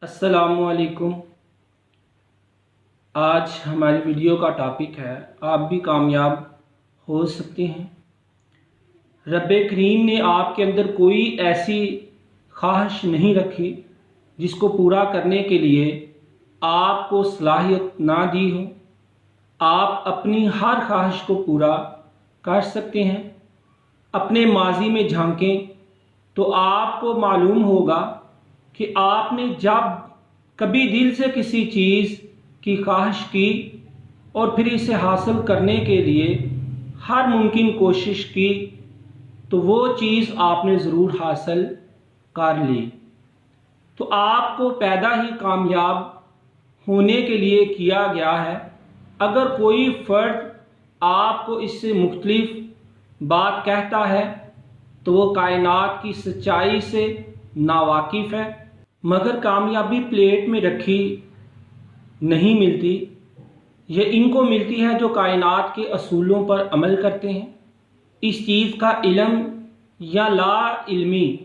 السلام علیکم۔ آج ہماری ویڈیو کا ٹاپک ہے آپ بھی کامیاب ہو سکتے ہیں۔ رب کریم نے آپ کے اندر کوئی ایسی خواہش نہیں رکھی جس کو پورا کرنے کے لیے آپ کو صلاحیت نہ دی ہو۔ آپ اپنی ہر خواہش کو پورا کر سکتے ہیں۔ اپنے ماضی میں جھانکیں تو آپ کو معلوم ہوگا کہ آپ نے جب کبھی دل سے کسی چیز کی خواہش کی اور پھر اسے حاصل کرنے کے لیے ہر ممکن کوشش کی تو وہ چیز آپ نے ضرور حاصل کر لی۔ تو آپ کو پیدا ہی کامیاب ہونے کے لیے کیا گیا ہے۔ اگر کوئی فرد آپ کو اس سے مختلف بات کہتا ہے تو وہ کائنات کی سچائی سے ناواقف ہے۔ مگر کامیابی پلیٹ میں رکھی نہیں ملتی، یہ ان کو ملتی ہے جو کائنات کے اصولوں پر عمل کرتے ہیں۔ اس چیز کا علم یا لا علمی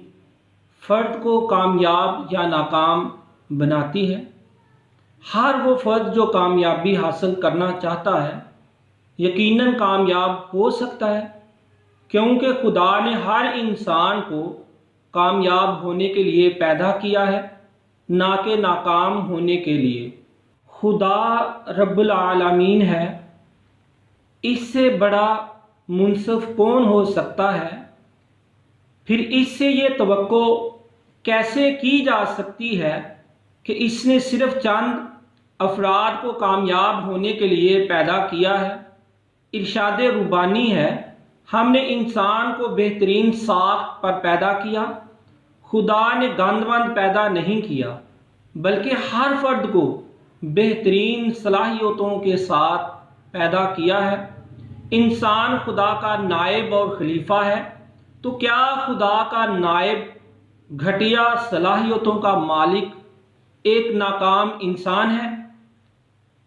فرد کو کامیاب یا ناکام بناتی ہے۔ ہر وہ فرد جو کامیابی حاصل کرنا چاہتا ہے یقیناً کامیاب ہو سکتا ہے، کیونکہ خدا نے ہر انسان کو کامیاب ہونے کے لیے پیدا کیا ہے، نہ کہ ناکام ہونے کے لیے۔ خدا رب العالمین ہے، اس سے بڑا منصف کون ہو سکتا ہے؟ پھر اس سے یہ توقع کیسے کی جا سکتی ہے کہ اس نے صرف چند افراد کو کامیاب ہونے کے لیے پیدا کیا ہے؟ ارشاد ربانی ہے، ہم نے انسان کو بہترین ساخت پر پیدا کیا۔ خدا نے گند وند پیدا نہیں کیا بلکہ ہر فرد کو بہترین صلاحیتوں کے ساتھ پیدا کیا ہے۔ انسان خدا کا نائب اور خلیفہ ہے، تو کیا خدا کا نائب گھٹیا صلاحیتوں کا مالک ایک ناکام انسان ہے؟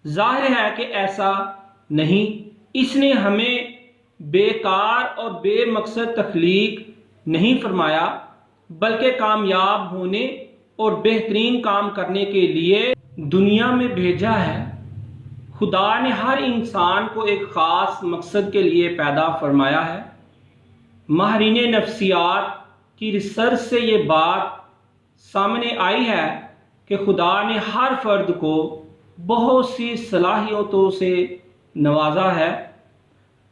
ظاہر ہے کہ ایسا نہیں۔ اس نے ہمیں بیکار اور بے مقصد تخلیق نہیں فرمایا بلکہ کامیاب ہونے اور بہترین کام کرنے کے لیے دنیا میں بھیجا ہے۔ خدا نے ہر انسان کو ایک خاص مقصد کے لیے پیدا فرمایا ہے۔ ماہرین نفسیات کی ریسرچ سے یہ بات سامنے آئی ہے کہ خدا نے ہر فرد کو بہت سی صلاحیتوں سے نوازا ہے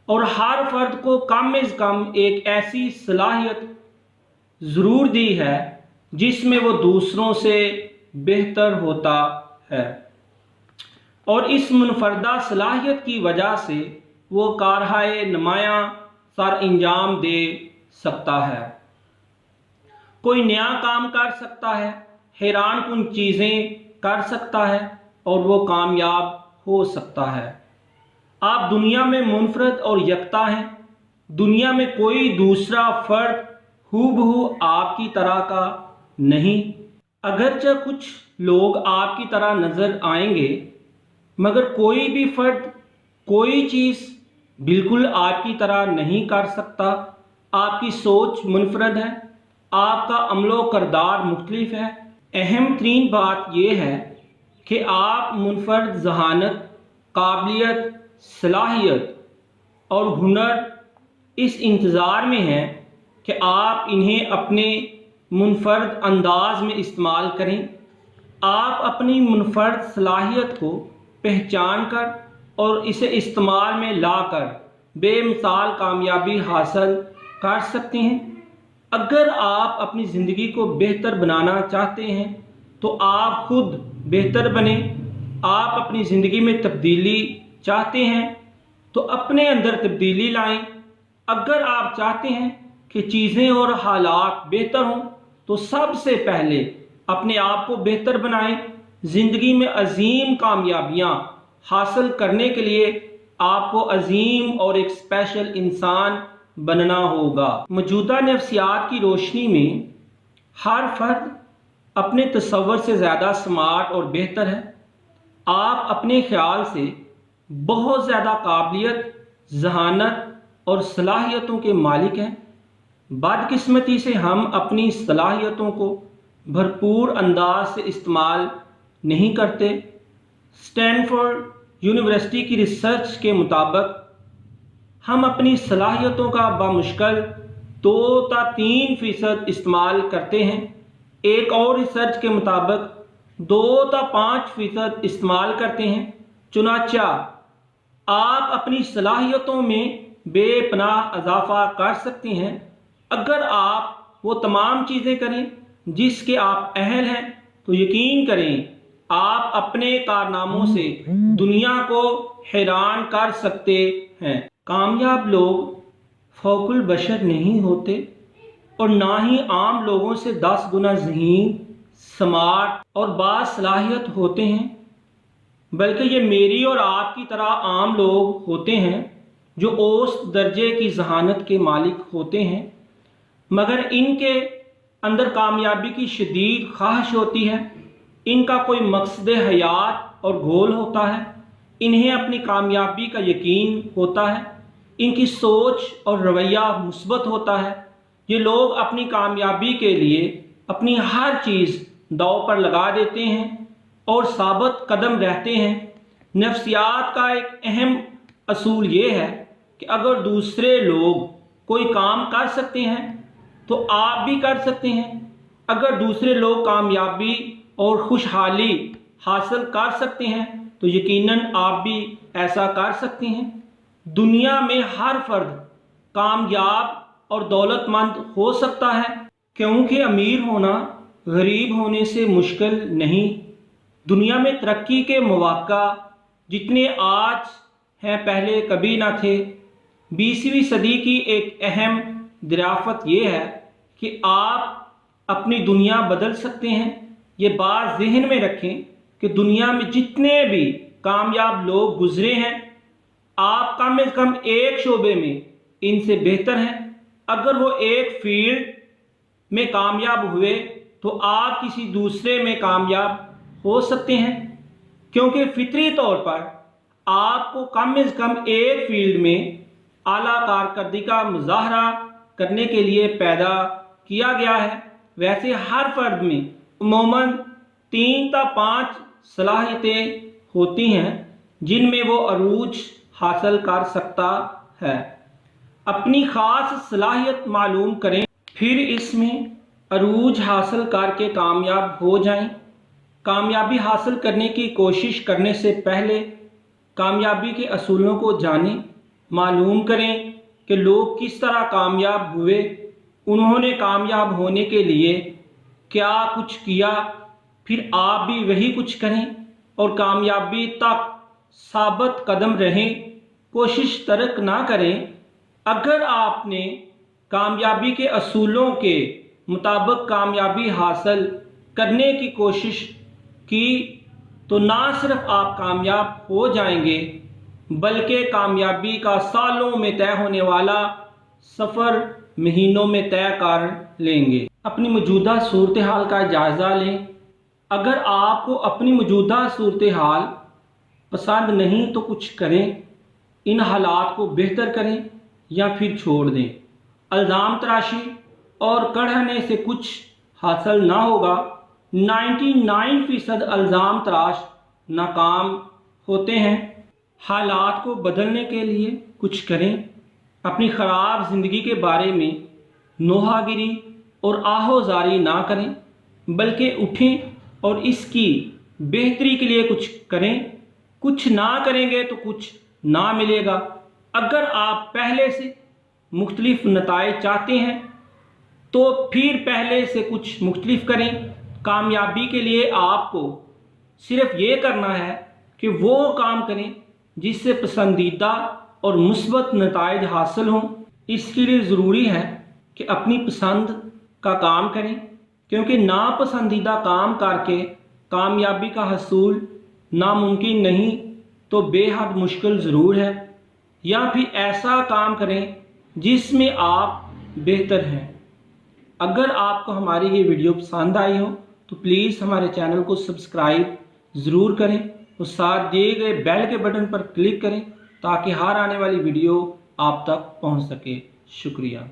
اور ہر فرد کو کم از کم ایک ایسی صلاحیت ضرور دی ہے جس میں وہ دوسروں سے بہتر ہوتا ہے، اور اس منفردہ صلاحیت کی وجہ سے وہ کارہائے نمایاں سر انجام دے سکتا ہے۔ کوئی نیا کام کر سکتا ہے، حیران کن چیزیں کر سکتا ہے اور وہ کامیاب ہو سکتا ہے۔ آپ دنیا میں منفرد اور یکتا ہیں۔ دنیا میں کوئی دوسرا فرد ہو بہو آپ کی طرح کا نہیں۔ اگرچہ کچھ لوگ آپ کی طرح نظر آئیں گے مگر کوئی بھی فرد کوئی چیز بالکل آپ کی طرح نہیں کر سکتا۔ آپ کی سوچ منفرد ہے، آپ کا عمل و کردار مختلف ہے۔ اہم ترین بات یہ ہے کہ آپ منفرد ذہانت، قابلیت، صلاحیت اور ہنر اس انتظار میں ہیں کہ آپ انہیں اپنے منفرد انداز میں استعمال کریں۔ آپ اپنی منفرد صلاحیت کو پہچان کر اور اسے استعمال میں لا کر بے مثال کامیابی حاصل کر سکتے ہیں۔ اگر آپ اپنی زندگی کو بہتر بنانا چاہتے ہیں تو آپ خود بہتر بنیں۔ آپ اپنی زندگی میں تبدیلی چاہتے ہیں تو اپنے اندر تبدیلی لائیں۔ اگر آپ چاہتے ہیں کہ چیزیں اور حالات بہتر ہوں تو سب سے پہلے اپنے آپ کو بہتر بنائیں۔ زندگی میں عظیم کامیابیاں حاصل کرنے کے لیے آپ کو عظیم اور ایک اسپیشل انسان بننا ہوگا۔ موجودہ نفسیات کی روشنی میں ہر فرد اپنے تصور سے زیادہ سمارٹ اور بہتر ہے۔ آپ اپنے خیال سے بہت زیادہ قابلیت، ذہانت اور صلاحیتوں کے مالک ہیں۔ بدقسمتی سے ہم اپنی صلاحیتوں کو भरपूर अंदाज से इस्तेमाल नहीं करते। स्टैनफोर्ड यूनिवर्सिटी की रिसर्च के मुताबिक हम अपनी सलाहियतों का बामुश्किल 2 से 3% इस्तेमाल करते हैं। एक और रिसर्च के मुताबिक 2 से 5% इस्तेमाल करते हैं। चुनांचे आप अपनी सलाहियतों में बेपनाह इजाफा कर सकते हैं अगर आप वो तमाम चीज़ें करें जिसके आप अहल हैं। तो यकीन करें आप अपने कारनामों से दुनिया को हैरान कर सकते हैं। कामयाब लोग फौकुल बशर नहीं होते और ना ही आम लोगों से 10 गुना ज़हीन, स्मार्ट और बासलाहियत होते हैं, बल्कि ये मेरी और आपकी तरह आम लोग होते हैं जो औसत दर्जे की जहानत के मालिक होते हैं, मगर इनके अंदर कामयाबी की शदीद ख्वाहिश होती है। इनका कोई मकसद हयात और गोल होता है। इन्हें अपनी कामयाबी का यकीन होता है। इनकी सोच और रवैया मुस्बत होता है। ये लोग अपनी कामयाबी के लिए अपनी हर चीज़ दांव पर लगा देते हैं और साबित कदम रहते हैं। नफ्सियात का एक अहम असूल ये है कि अगर दूसरे लोग कोई काम कर सकते हैं तो आप भी कर सकते हैं। अगर दूसरे लोग कामयाबी और खुशहाली हासिल कर सकते हैं तो यकीनन आप भी ऐसा कर सकते हैं। दुनिया में हर फर्द कामयाब और दौलतमंद हो सकता है, क्योंकि अमीर होना गरीब होने से मुश्किल नहीं। दुनिया में तरक्की के मौका जितने आज हैं पहले कभी ना थे। 20वीं सदी की एक अहम दरियाफ़त ये है कि आप अपनी दुनिया बदल सकते हैं। ये बात ज़हन में रखें कि दुनिया में जितने भी कामयाब लोग गुजरे हैं, आप कम से कम एक शोबे में इनसे बेहतर हैं। अगर वो एक फील्ड में कामयाब हुए तो आप किसी दूसरे में कामयाब हो सकते हैं, क्योंकि फितरी तौर पर आपको कम से कम एक फील्ड में आला कारकर्दगी का मुजाहरा करने के लिए पैदा किया गया है। वैसे हर फर्द में उमूमन 3 से 5 सलाहियतें होती हैं जिनमें वो अरूज हासिल कर सकता है। अपनी ख़ास सलाहियत मालूम करें, फिर इसमें अरूज हासिल करके कामयाब हो जाएं। कामयाबी हासिल करने की कोशिश करने से पहले कामयाबी के असूलों को जानें। मालूम करें कि लोग किस तरह कामयाब हुए, उन्होंने कामयाब होने के लिए क्या कुछ किया, फिर आप भी वही कुछ करें और कामयाबी तक साबित कदम रहें। कोशिश तर्क ना करें। अगर आपने कामयाबी के असूलों के मुताबिक कामयाबी हासिल करने की कोशिश की तो ना सिर्फ आप कामयाब हो जाएंगे, बल्कि कामयाबी का सालों में तय होने वाला सफ़र महीनों में तय कर लेंगे। अपनी मौजूदा सूरत हाल का जायज़ा लें। अगर आपको अपनी मौजूदा सूरत हाल पसंद नहीं तो कुछ करें। इन हालात को बेहतर करें या फिर छोड़ दें। इल्ज़ाम तराशी और कढ़ने से कुछ हासिल ना होगा। 99% इल्ज़ाम तराश नाकाम होते हैं। हालात को बदलने के लिए कुछ करें। अपनी ख़राब ज़िंदगी के बारे में नोहागिरी और आहोजारी ना करें, बल्कि उठें और इसकी बेहतरी के लिए कुछ करें। कुछ ना करेंगे तो कुछ ना मिलेगा। अगर आप पहले से मुख्तलिफ नताइज चाहते हैं तो फिर पहले से कुछ मुख्तलिफ करें। कामयाबी के लिए आपको सिर्फ ये करना है कि वो काम करें जिससे पसंदीदा और मुस्बत नताइज हासिल हों। इसके लिए ज़रूरी है कि अपनी पसंद का काम करें, क्योंकि नापसंदीदा काम करके कामयाबी का हसूल नामुमकिन नहीं तो बेहद मुश्किल ज़रूर है। या फिर ऐसा काम करें जिसमें आप बेहतर हैं। अगर आपको हमारी ये वीडियो पसंद आई हो तो प्लीज़ हमारे चैनल को सब्सक्राइब ज़रूर करें और साथ दिए गए बेल के बटन पर क्लिक करें ताकि हर आने वाली वीडियो आप तक पहुंच सके। शुक्रिया।